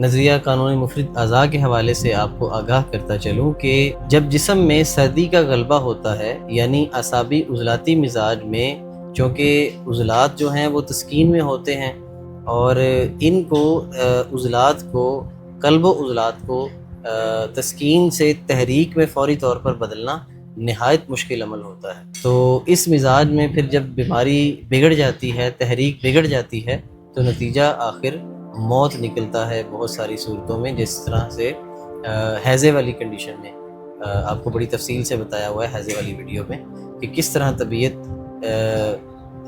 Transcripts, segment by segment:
نظریہ قانون مفرد اعضاء کے حوالے سے آپ کو آگاہ کرتا چلوں کہ جب جسم میں سردی کا غلبہ ہوتا ہے، یعنی اعصابی عضلاتی مزاج میں، چونکہ عضلات جو ہیں وہ تسکین میں ہوتے ہیں اور ان کو عضلات کو قلب و عضلات کو تسکین سے تحریک میں فوری طور پر بدلنا نہایت مشکل عمل ہوتا ہے۔ تو اس مزاج میں پھر جب بیماری بگڑ جاتی ہے، تحریک بگڑ جاتی ہے، تو نتیجہ آخر موت نکلتا ہے بہت ساری صورتوں میں، جس طرح سے ہیضے والی کنڈیشن میں آپ کو بڑی تفصیل سے بتایا ہوا ہے ہیضے والی ویڈیو میں کہ کس طرح طبیعت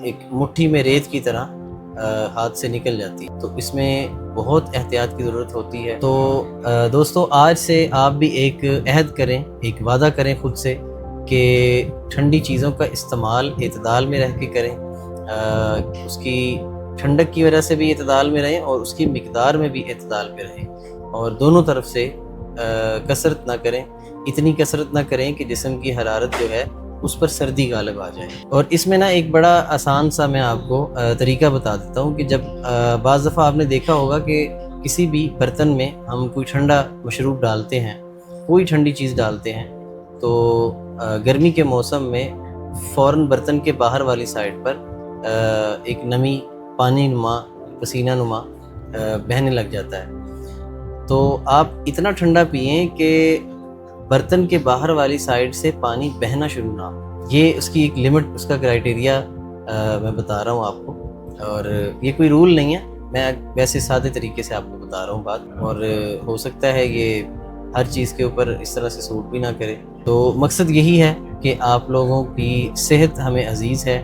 ایک مٹھی میں ریت کی طرح ہاتھ سے نکل جاتی ہے۔ تو اس میں بہت احتیاط کی ضرورت ہوتی ہے۔ تو دوستو، آج سے آپ بھی ایک عہد کریں، ایک وعدہ کریں خود سے کہ ٹھنڈی چیزوں کا استعمال اعتدال میں رہ کے کریں، اس کی ٹھنڈک کی وجہ سے بھی اعتدال میں رہیں اور اس کی مقدار میں بھی اعتدال میں رہیں، اور دونوں طرف سے کثرت نہ کریں، اتنی کثرت نہ کریں کہ جسم کی حرارت جو ہے اس پر سردی غالب آ جائے۔ اور اس میں ایک بڑا آسان سا میں آپ کو طریقہ بتا دیتا ہوں کہ جب بعض دفعہ آپ نے دیکھا ہوگا کہ کسی بھی برتن میں ہم کوئی ٹھنڈا مشروب ڈالتے ہیں، کوئی ٹھنڈی چیز ڈالتے ہیں، تو گرمی کے موسم میں فوراً برتن کے باہر والی سائڈ پر ایک نمی، پانی نما، پسینہ نما بہنے لگ جاتا ہے۔ تو آپ اتنا ٹھنڈا پئیں کہ برتن کے باہر والی سائڈ سے پانی بہنا شروع نہ ہو۔ یہ اس کی ایک لمٹ، اس کا کرائٹیریا میں بتا رہا ہوں آپ کو، اور یہ کوئی رول نہیں ہے، میں ویسے سادے طریقے سے آپ کو بتا رہا ہوں بات، اور ہو سکتا ہے یہ ہر چیز کے اوپر اس طرح سے سوٹ بھی نہ کرے۔ تو مقصد یہی ہے کہ آپ لوگوں کی صحت ہمیں عزیز ہے،